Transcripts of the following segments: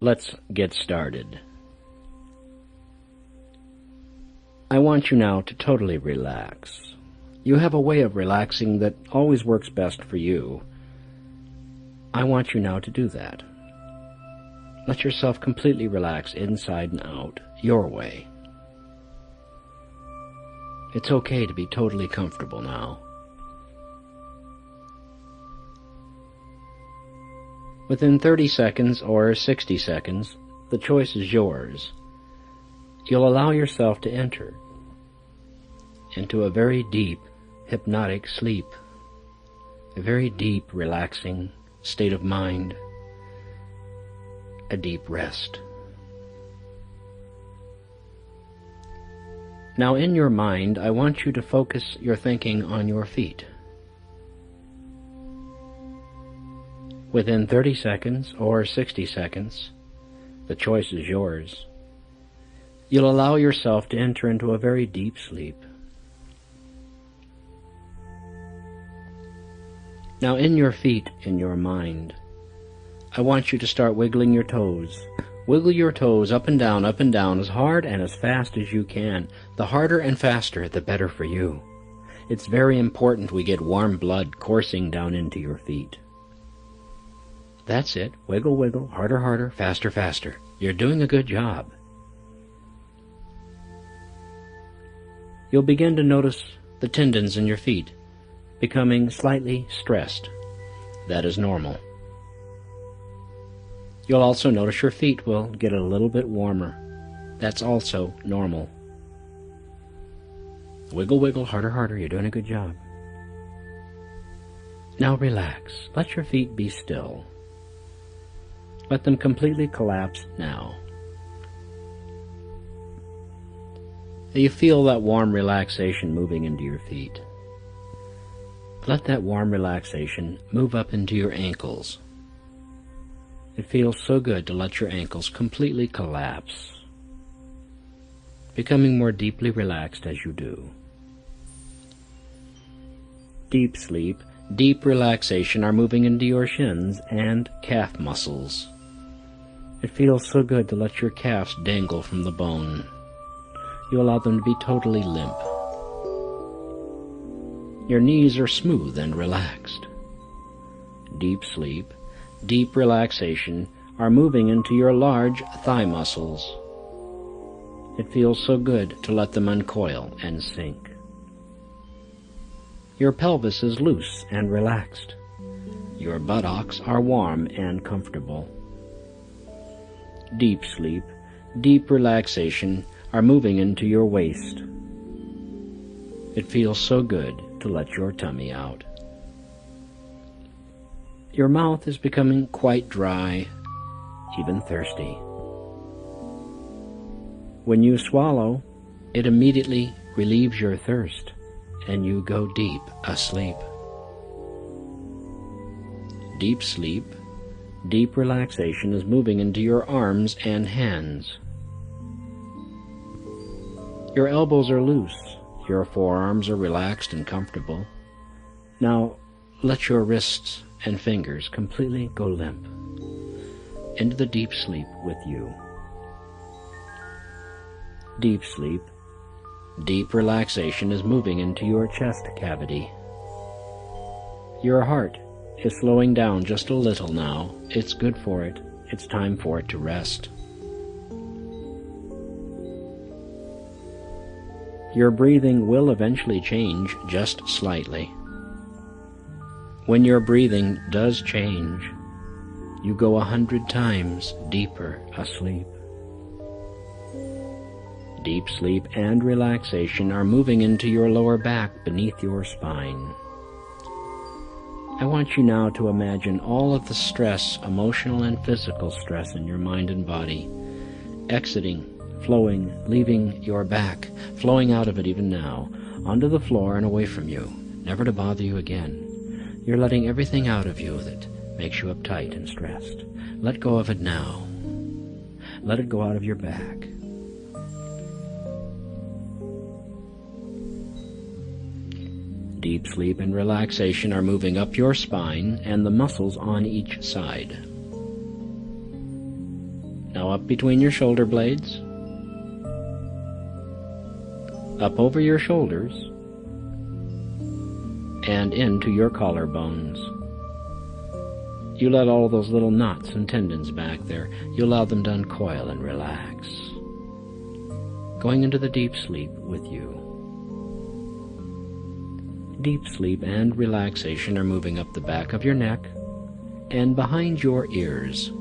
Let's get started. I want you now to totally relax. You have a way of relaxing that always works best for you. I want you now to do that. Let yourself completely relax inside and out, your way. It's okay to be totally comfortable now. Within 30 seconds or 60 seconds, the choice is yours. You'll allow yourself to enter into a very deep, hypnotic sleep, a very deep, relaxing state of mind, a deep rest. Now in your mind, I want you to focus your thinking on your feet. Within 30 seconds or 60 seconds, the choice is yours. You'll allow yourself to enter into a very deep sleep. Now in your feet, in your mind, I want you to start wiggling your toes. Wiggle your toes up and down as hard and as fast as you can. The harder and faster, the better for you. It's very important we get warm blood coursing down into your feet. That's it. Wiggle, wiggle, harder, harder, faster, faster. You're doing a good job. You'll begin to notice the tendons in your feet becoming slightly stressed. That is normal. You'll also notice your feet will get a little bit warmer. That's also normal. Wiggle, wiggle, harder, harder. You're doing a good job. Now relax. Let your feet be still. Let them completely collapse now. You feel that warm relaxation moving into your feet. Let that warm relaxation move up into your ankles. It feels so good to let your ankles completely collapse, becoming more deeply relaxed as you do. Deep sleep, deep relaxation are moving into your shins and calf muscles. It feels so good to let your calves dangle from the bone. You allow them to be totally limp. Your knees are smooth and relaxed. Deep sleep, deep relaxation are moving into your large thigh muscles. It feels so good to let them uncoil and sink. Your pelvis is loose and relaxed. Your buttocks are warm and comfortable. Deep sleep, deep relaxation are moving into your waist. It feels so good to let your tummy out. Your mouth is becoming quite dry, even thirsty. When you swallow, it immediately relieves your thirst, and you go deep asleep. Deep sleep, deep relaxation is moving into your arms and hands. Your elbows are loose. Your forearms are relaxed and comfortable. Now, let your wrists and fingers completely go limp into the deep sleep with you. Deep sleep, deep relaxation is moving into your chest cavity. Your heart is slowing down just a little now. It's good for it. It's time for it to rest. Your breathing will eventually change just slightly. When your breathing does change, you go 100 times deeper asleep. Deep sleep and relaxation are moving into your lower back beneath your spine. I want you now to imagine all of the stress, emotional and physical stress in your mind and body, exiting, flowing, leaving your back, flowing out of it even now, onto the floor and away from you, never to bother you again. You're letting everything out of you that makes you uptight and stressed. Let go of it now. Let it go out of your back. Deep sleep and relaxation are moving up your spine and the muscles on each side. Now up between your shoulder blades, up over your shoulders, and into your collarbones. You let all those little knots and tendons back there, you allow them to uncoil and relax. Going into the deep sleep with you. Deep sleep and relaxation are moving up the back of your neck and behind your ears.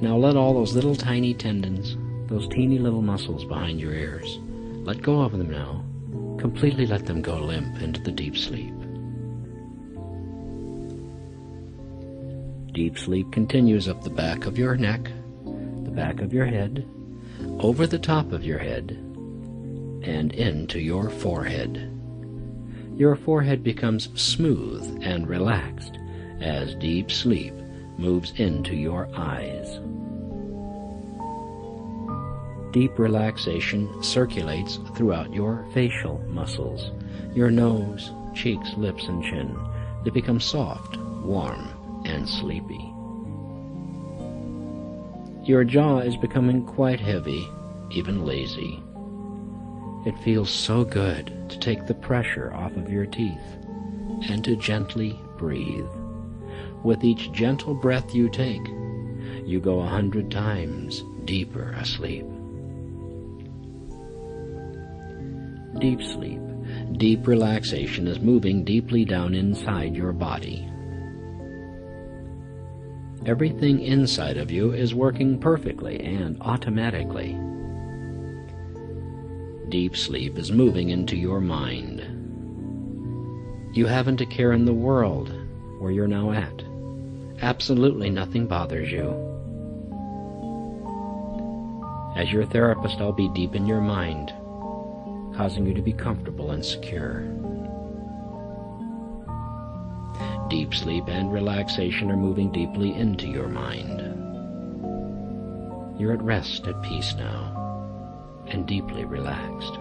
Now let all those little tiny tendons, those teeny little muscles behind your ears, let go of them now. Completely let them go limp into the deep sleep. Deep sleep continues up the back of your neck, the back of your head, over the top of your head, and into your forehead. Your forehead becomes smooth and relaxed as deep sleep moves into your eyes. Deep relaxation circulates throughout your facial muscles, your nose, cheeks, lips, and chin. They become soft, warm, and sleepy. Your jaw is becoming quite heavy, even lazy. It feels so good to take the pressure off of your teeth and to gently breathe. With each gentle breath you take, you go 100 times deeper asleep. Deep sleep, deep relaxation is moving deeply down inside your body. Everything inside of you is working perfectly and automatically. Deep sleep is moving into your mind. You haven't a care in the world where you're now at. Absolutely nothing bothers you. As your therapist, I'll be deep in your mind, causing you to be comfortable and secure. Deep sleep and relaxation are moving deeply into your mind. You're at rest, at peace now, and deeply relaxed.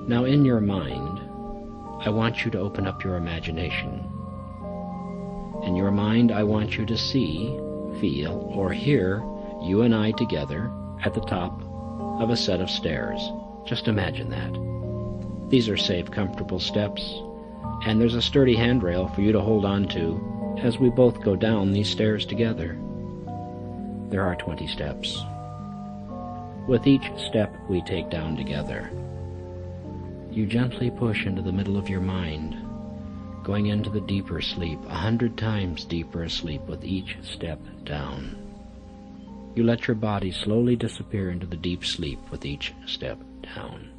Now in your mind, I want you to open up your imagination. In your mind, I want you to see, feel, or hear you and I together at the top of a set of stairs. Just imagine that. These are safe, comfortable steps, and there's a sturdy handrail for you to hold on to as we both go down these stairs together. There are 20 steps. With each step we take down together, you gently push into the middle of your mind, going into the deeper sleep, 100 times deeper asleep with each step down. You let your body slowly disappear into the deep sleep with each step down.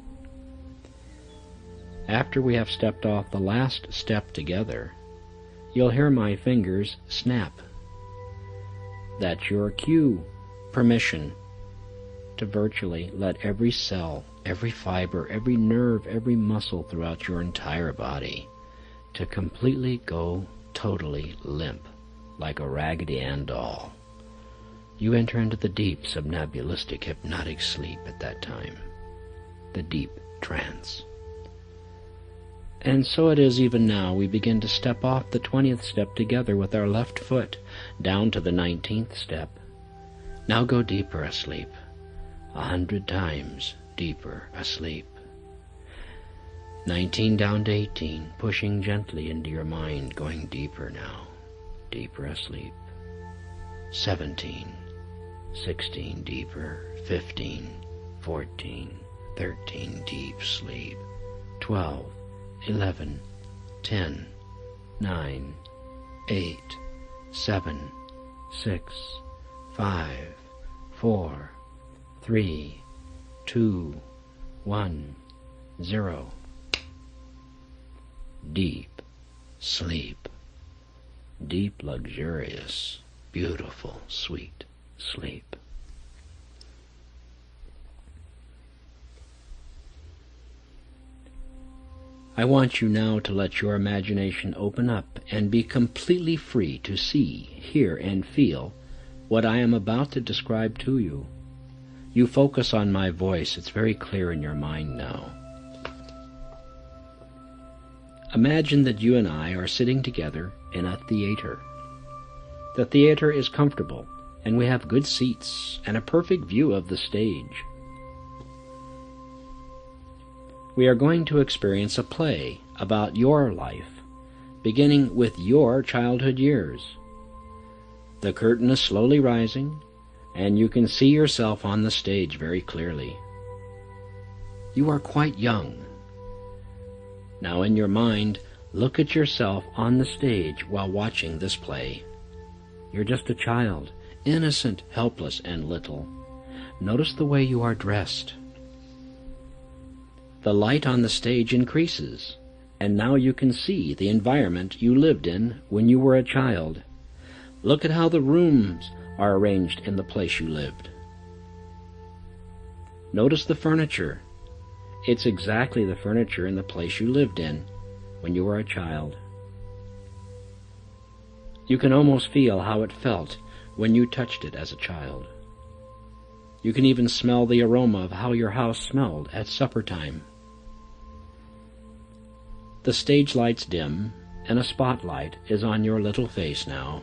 After we have stepped off the last step together, you'll hear my fingers snap. That's your cue, permission to virtually let every cell, every fiber, every nerve, every muscle throughout your entire body to completely go totally limp, like a Raggedy Ann doll. You enter into the deep somnambulistic hypnotic sleep at that time, the deep trance. And so it is even now we begin to step off the 20th step together with our left foot down to the 19th step. Now go deeper asleep, 100 times deeper asleep. 19 down to 18, pushing gently into your mind, going deeper now, deeper asleep. 17, 16 deeper, 15, 14, 13 deep sleep, 12, 11, 10, 9, 8, 7, 6, 5, 4, 3, 2, 1, 0. Deep sleep. Deep, luxurious, beautiful, sweet sleep. I want you now to let your imagination open up and be completely free to see, hear, and feel what I am about to describe to you. You focus on my voice. It's very clear in your mind now. Imagine that you and I are sitting together in a theater. The theater is comfortable and we have good seats and a perfect view of the stage. We are going to experience a play about your life, beginning with your childhood years. The curtain is slowly rising, and you can see yourself on the stage very clearly. You are quite young. Now in your mind, look at yourself on the stage while watching this play. You're just a child, innocent, helpless, and little. Notice the way you are dressed. The light on the stage increases, and now you can see the environment you lived in when you were a child. Look at how the rooms are arranged in the place you lived. Notice the furniture. It's exactly the furniture in the place you lived in when you were a child. You can almost feel how it felt when you touched it as a child. You can even smell the aroma of how your house smelled at supper time. The stage lights dim, and a spotlight is on your little face now.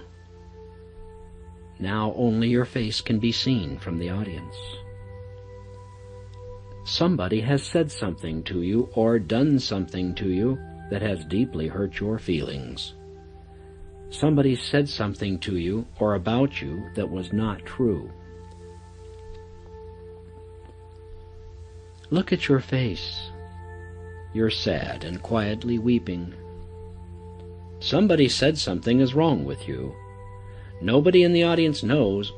Now only your face can be seen from the audience. Somebody has said something to you or done something to you that has deeply hurt your feelings. Somebody said something to you or about you that was not true. Look at your face. You're sad and quietly weeping. Somebody said something is wrong with you. Nobody in the audience knows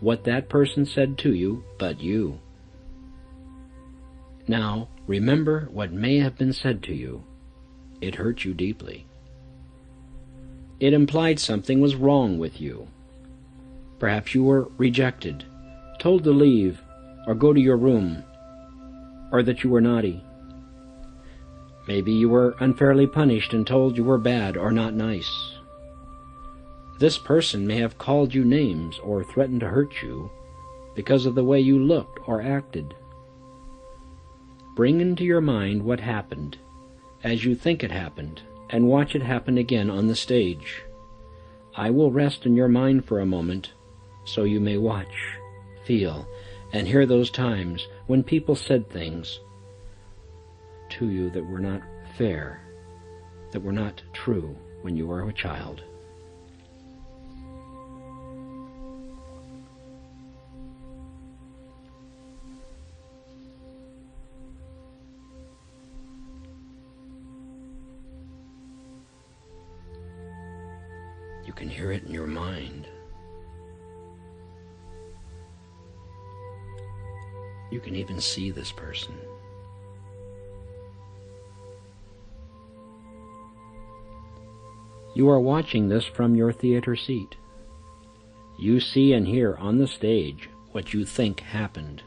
what that person said to you but you. Now, remember what may have been said to you. It hurt you deeply. It implied something was wrong with you. Perhaps you were rejected, told to leave, or go to your room, or that you were naughty. Maybe you were unfairly punished and told you were bad or not nice. This person may have called you names or threatened to hurt you because of the way you looked or acted. Bring into your mind what happened as you think it happened, and watch it happen again on the stage. I will rest in your mind for a moment so you may watch, feel, and hear those times when people said things to you that were not fair, that were not true when you were a child. You can hear it in your mind. You can even see this person. You are watching this from your theater seat. You see and hear on the stage what you think happened.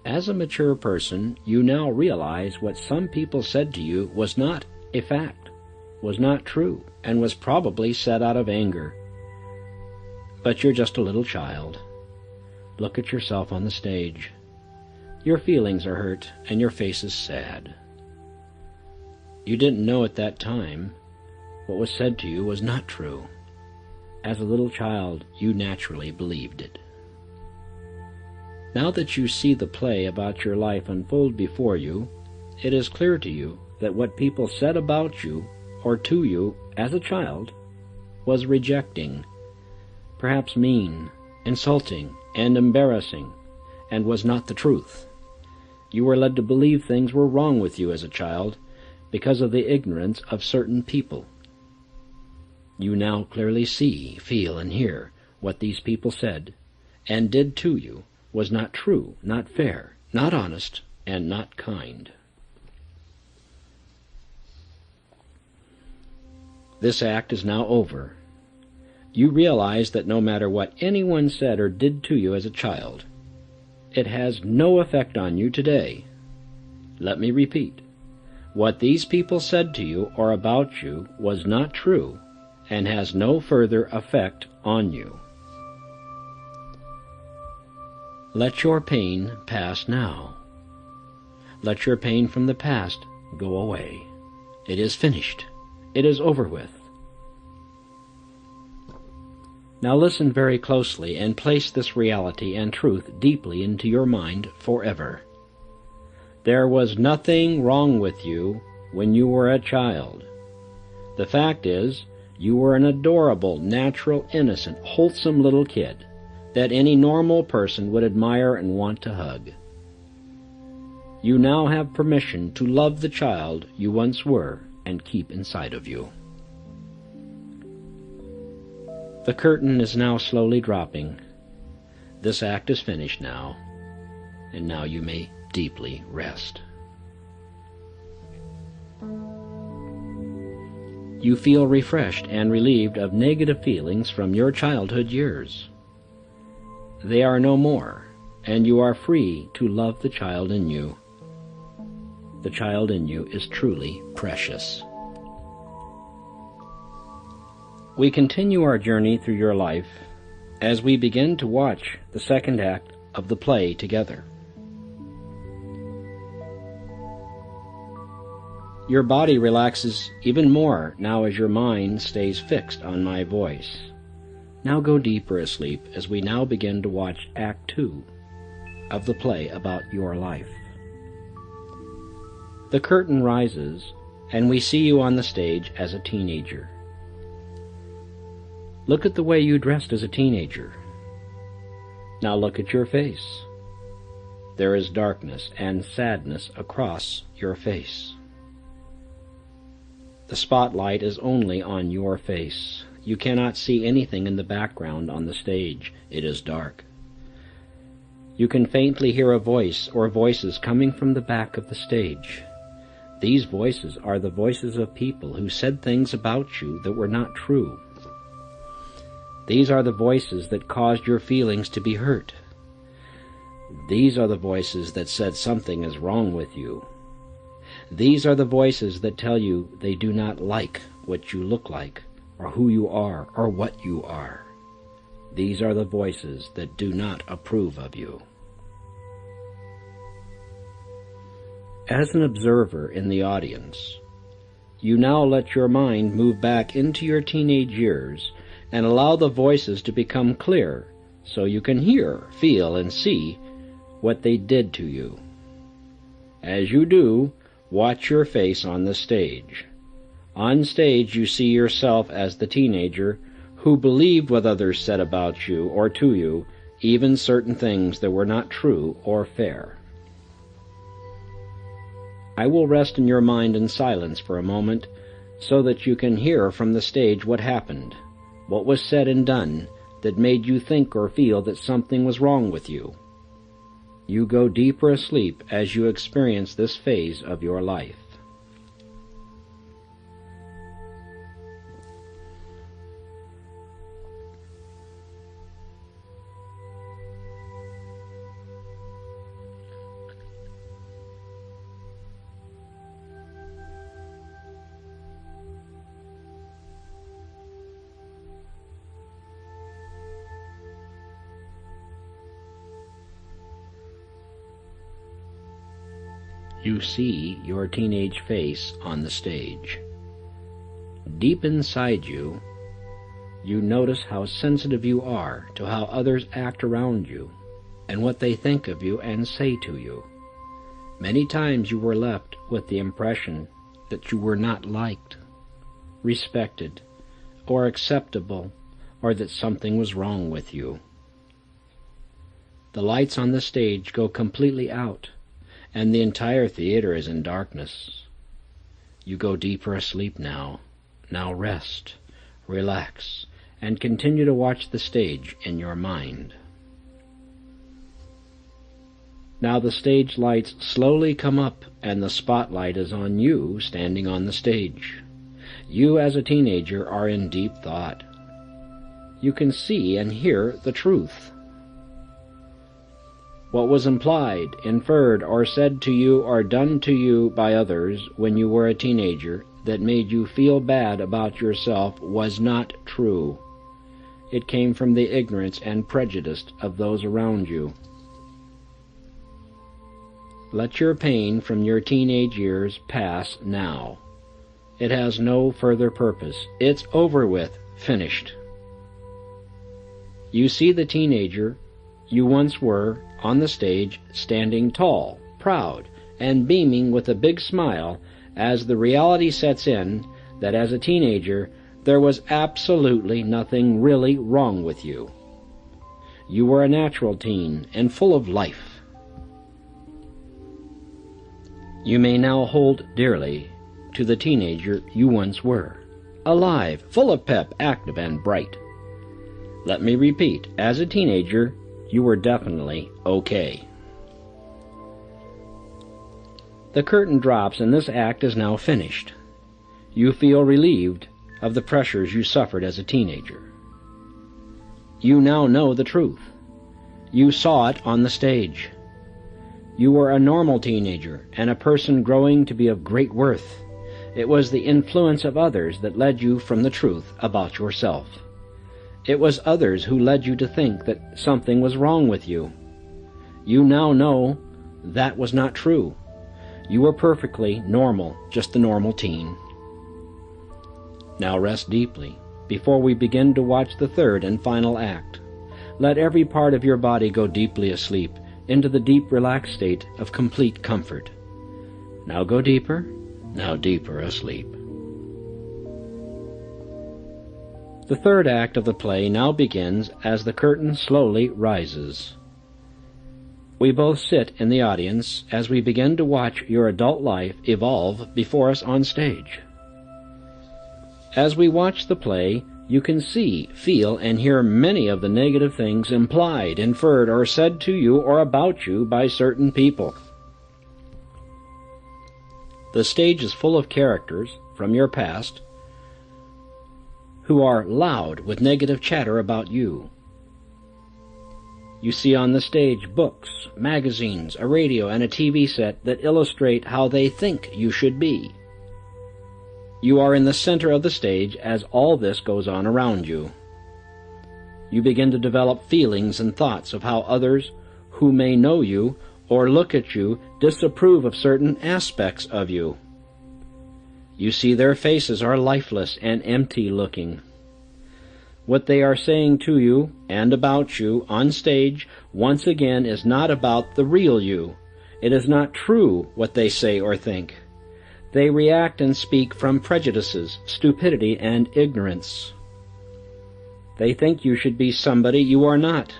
As a mature person, you now realize what some people said to you was not a fact, was not true, and was probably said out of anger. But you're just a little child. Look at yourself on the stage. Your feelings are hurt, and your face is sad. You didn't know at that time what was said to you was not true. As a little child, you naturally believed it. Now that you see the play about your life unfold before you, it is clear to you that what people said about you or to you as a child was rejecting, perhaps mean, insulting, and embarrassing, and was not the truth. You were led to believe things were wrong with you as a child because of the ignorance of certain people. You now clearly see, feel, and hear what these people said and did to you was not true, not fair, not honest, and not kind. This act is now over. You realize that no matter what anyone said or did to you as a child, it has no effect on you today. Let me repeat. What these people said to you or about you was not true and has no further effect on you. Let your pain pass now. Let your pain from the past go away. It is finished. It is over with. Now listen very closely and place this reality and truth deeply into your mind forever. There was nothing wrong with you when you were a child. The fact is, you were an adorable, natural, innocent, wholesome little kid that any normal person would admire and want to hug. You now have permission to love the child you once were and keep inside of you. The curtain is now slowly dropping. This act is finished now, and now you may deeply rest. You feel refreshed and relieved of negative feelings from your childhood years. They are no more, and you are free to love the child in you. The child in you is truly precious. We continue our journey through your life as we begin to watch the second act of the play together. Your body relaxes even more now as your mind stays fixed on my voice. Now go deeper asleep as we now begin to watch Act 2 of the play about your life. The curtain rises, and we see you on the stage as a teenager. Look at the way you dressed as a teenager. Now look at your face. There is darkness and sadness across your face. The spotlight is only on your face. You cannot see anything in the background on the stage. It is dark. You can faintly hear a voice or voices coming from the back of the stage. These voices are the voices of people who said things about you that were not true. These are the voices that caused your feelings to be hurt. These are the voices that said something is wrong with you. These are the voices that tell you they do not like what you look like, or who you are, or what you are. These are the voices that do not approve of you. As an observer in the audience, you now let your mind move back into your teenage years and allow the voices to become clear so you can hear, feel, and see what they did to you. As you do, watch your face on the stage. On stage, you see yourself as the teenager who believed what others said about you or to you, even certain things that were not true or fair. I will rest in your mind in silence for a moment so that you can hear from the stage what happened, what was said and done that made you think or feel that something was wrong with you. You go deeper asleep as you experience this phase of your life. You see your teenage face on the stage. Deep inside you, you notice how sensitive you are to how others act around you and what they think of you and say to you. Many times you were left with the impression that you were not liked, respected, or acceptable, or that something was wrong with you. The lights on the stage go completely out, and the entire theater is in darkness. You go deeper asleep now. Now rest, relax, and continue to watch the stage in your mind. Now the stage lights slowly come up, and the spotlight is on you standing on the stage. You as a teenager are in deep thought. You can see and hear the truth. What was implied, inferred, or said to you or done to you by others when you were a teenager that made you feel bad about yourself was not true. It came from the ignorance and prejudice of those around you. Let your pain from your teenage years pass now. It has no further purpose. It's over with, finished. You see the teenager you once were on the stage, standing tall, proud, and beaming with a big smile as the reality sets in that as a teenager there was absolutely nothing really wrong with you. You were a natural teen and full of life. You may now hold dearly to the teenager you once were, alive, full of pep, active, and bright. Let me repeat, as a teenager, you were definitely okay. The curtain drops and this act is now finished. You feel relieved of the pressures you suffered as a teenager. You now know the truth. You saw it on the stage. You were a normal teenager and a person growing to be of great worth. It was the influence of others that led you from the truth about yourself. It was others who led you to think that something was wrong with you. You now know that was not true. You were perfectly normal, just a normal teen. Now rest deeply before we begin to watch the third and final act. Let every part of your body go deeply asleep into the deep relaxed state of complete comfort. Now go deeper, now deeper asleep. The third act of the play now begins as the curtain slowly rises. We both sit in the audience as we begin to watch your adult life evolve before us on stage. As we watch the play, you can see, feel, and hear many of the negative things implied, inferred, or said to you or about you by certain people. The stage is full of characters from your past who are loud with negative chatter about you. You see on the stage books, magazines, a radio, and a TV set that illustrate how they think you should be. You are in the center of the stage as all this goes on around you. You begin to develop feelings and thoughts of how others who may know you or look at you disapprove of certain aspects of you. You see their faces are lifeless and empty-looking. What they are saying to you and about you on stage once again is not about the real you. It is not true what they say or think. They react and speak from prejudices, stupidity, and ignorance. They think you should be somebody you are not.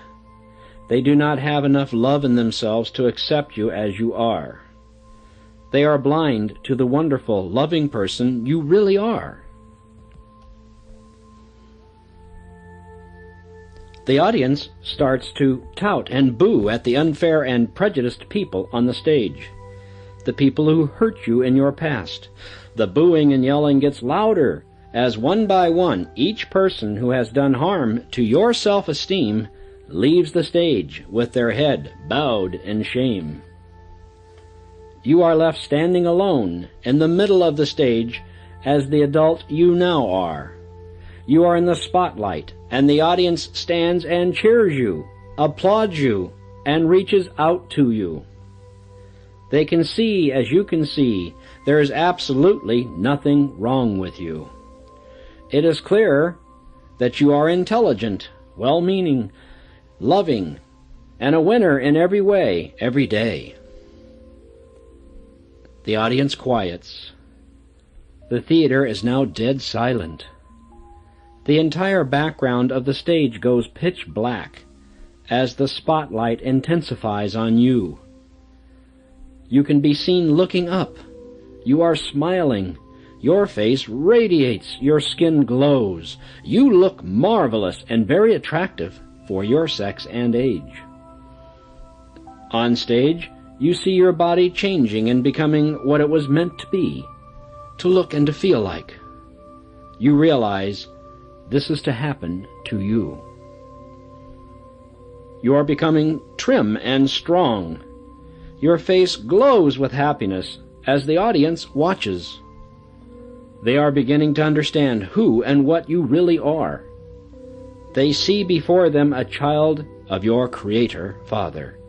They do not have enough love in themselves to accept you as you are. They are blind to the wonderful, loving person you really are. The audience starts to tout and boo at the unfair and prejudiced people on the stage, the people who hurt you in your past. The booing and yelling gets louder as one by one each person who has done harm to your self-esteem leaves the stage with their head bowed in shame. You are left standing alone in the middle of the stage as the adult you now are. You are in the spotlight, and the audience stands and cheers you, applauds you, and reaches out to you. They can see, as you can see, there is absolutely nothing wrong with you. It is clear that you are intelligent, well-meaning, loving, and a winner in every way, every day. The audience quiets. The theater is now dead silent. The entire background of the stage goes pitch black as the spotlight intensifies on you. You can be seen looking up. You are smiling. Your face radiates. Your skin glows. You look marvelous and very attractive for your sex and age. On stage, you see your body changing and becoming what it was meant to be, to look and to feel like. You realize this is to happen to you. You are becoming trim and strong. Your face glows with happiness as the audience watches. They are beginning to understand who and what you really are. They see before them a child of your Creator, Father,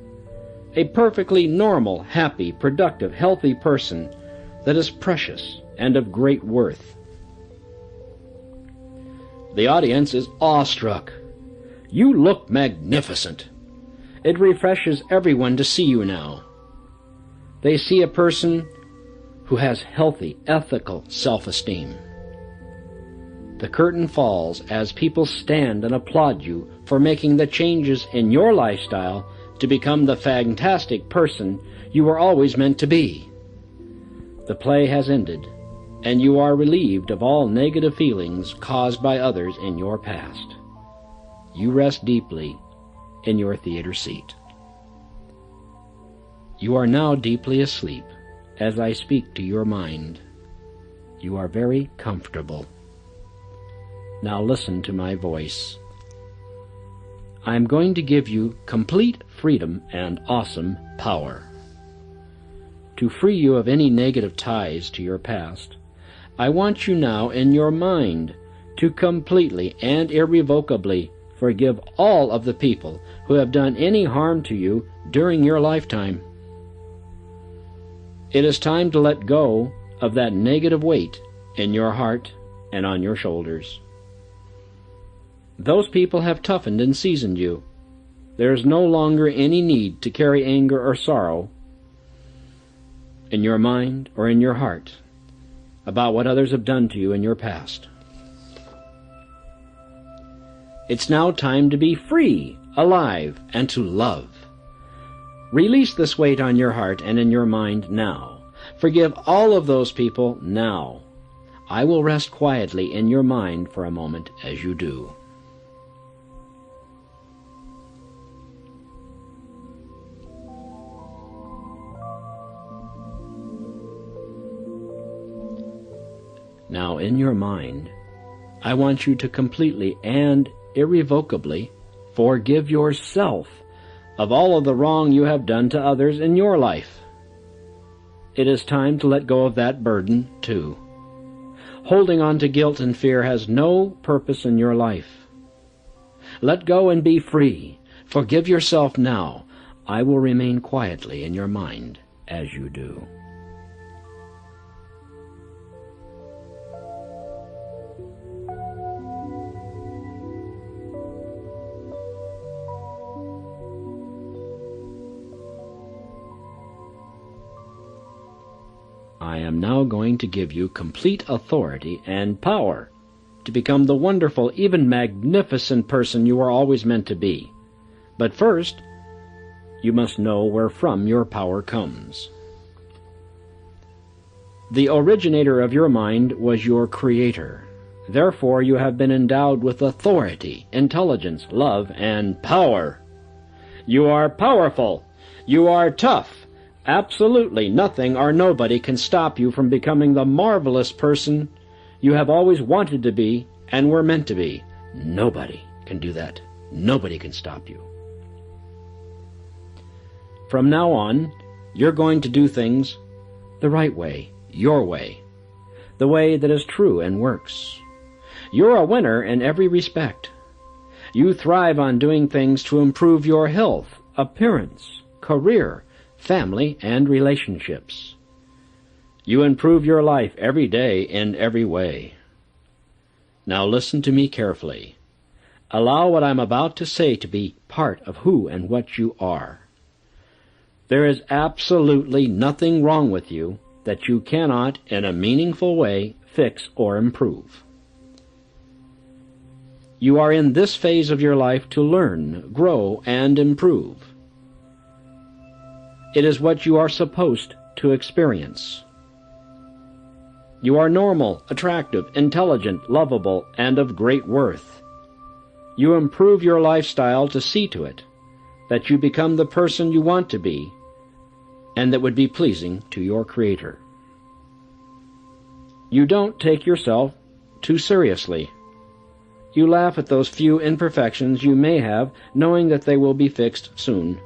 a perfectly normal, happy, productive, healthy person that is precious and of great worth. The audience is awestruck. "You look magnificent." It refreshes everyone to see you now. They see a person who has healthy, ethical self-esteem. The curtain falls as people stand and applaud you for making the changes in your lifestyle to become the fantastic person you were always meant to be. The play has ended, and you are relieved of all negative feelings caused by others in your past. You rest deeply in your theater seat. You are now deeply asleep as I speak to your mind. You are very comfortable. Now listen to my voice. I am going to give you complete freedom and awesome power. To free you of any negative ties to your past, I want you now in your mind to completely and irrevocably forgive all of the people who have done any harm to you during your lifetime. It is time to let go of that negative weight in your heart and on your shoulders. Those people have toughened and seasoned you. There is no longer any need to carry anger or sorrow in your mind or in your heart about what others have done to you in your past. It's now time to be free, alive, and to love. Release this weight on your heart and in your mind now. Forgive all of those people now. I will rest quietly in your mind for a moment as you do. Now, in your mind, I want you to completely and irrevocably forgive yourself of all of the wrong you have done to others in your life. It is time to let go of that burden, too. Holding on to guilt and fear has no purpose in your life. Let go and be free. Forgive yourself now. I will remain quietly in your mind as you do. I am now going to give you complete authority and power to become the wonderful, even magnificent person you are always meant to be. But first, you must know where from your power comes. The originator of your mind was your creator. Therefore, you have been endowed with authority, intelligence, love, and power. You are powerful. You are tough. Absolutely nothing or nobody can stop you from becoming the marvelous person you have always wanted to be and were meant to be. Nobody can do that. Nobody can stop you. From now on, you're going to do things the right way, your way, the way that is true and works. You're a winner in every respect. You thrive on doing things to improve your health, appearance, career, family, and relationships. You improve your life every day in every way. Now listen to me carefully. Allow what I'm about to say to be part of who and what you are. There is absolutely nothing wrong with you that you cannot, in a meaningful way, fix or improve. You are in this phase of your life to learn, grow, and improve. It is what you are supposed to experience. You are normal, attractive, intelligent, lovable, and of great worth. You improve your lifestyle to see to it that you become the person you want to be and that would be pleasing to your Creator. You don't take yourself too seriously. You laugh at those few imperfections you may have, knowing that they will be fixed soon.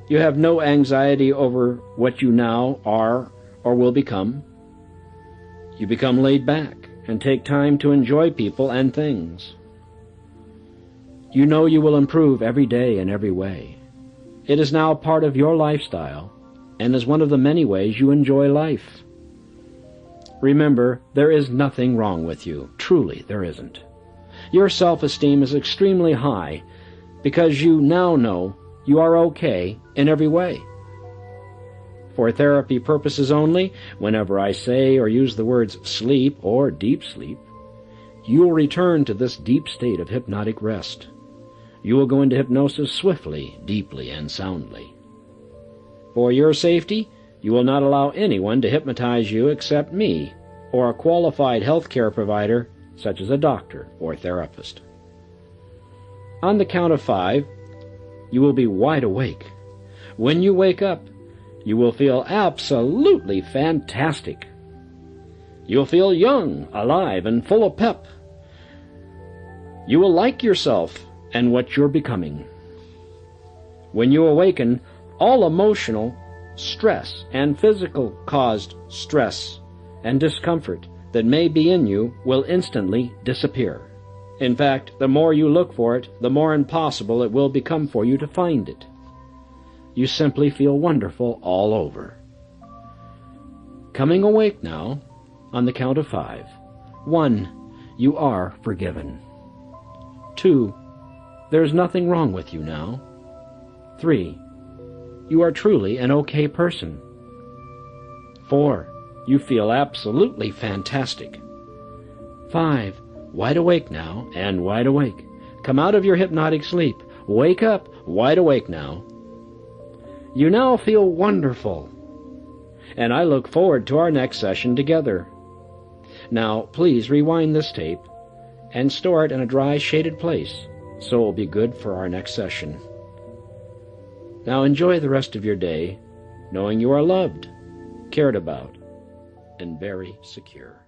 You have no anxiety over what you now are or will become. You become laid back and take time to enjoy people and things. You know you will improve every day in every way. It is now part of your lifestyle and is one of the many ways you enjoy life. Remember, there is nothing wrong with you. Truly, there isn't. Your self-esteem is extremely high because you now know you are okay in every way. For therapy purposes only, whenever I say or use the words sleep or deep sleep, you will return to this deep state of hypnotic rest. You will go into hypnosis swiftly, deeply, and soundly. For your safety, you will not allow anyone to hypnotize you except me or a qualified healthcare provider such as a doctor or therapist. On the count of 5, you will be wide awake. When you wake up, you will feel absolutely fantastic. You'll feel young, alive, and full of pep. You will like yourself and what you're becoming. When you awaken, all emotional stress and physical caused stress and discomfort that may be in you will instantly disappear. In fact, the more you look for it, the more impossible it will become for you to find it. You simply feel wonderful all over. Coming awake now, on the count of 5. 1, you are forgiven. 2, there's nothing wrong with you now. 3, you are truly an okay person. 4, you feel absolutely fantastic. 5, wide awake now and wide awake. Come out of your hypnotic sleep. Wake up, wide awake now. You now feel wonderful, and I look forward to our next session together. Now, please rewind this tape and store it in a dry, shaded place so it will be good for our next session. Now enjoy the rest of your day, knowing you are loved, cared about, and very secure.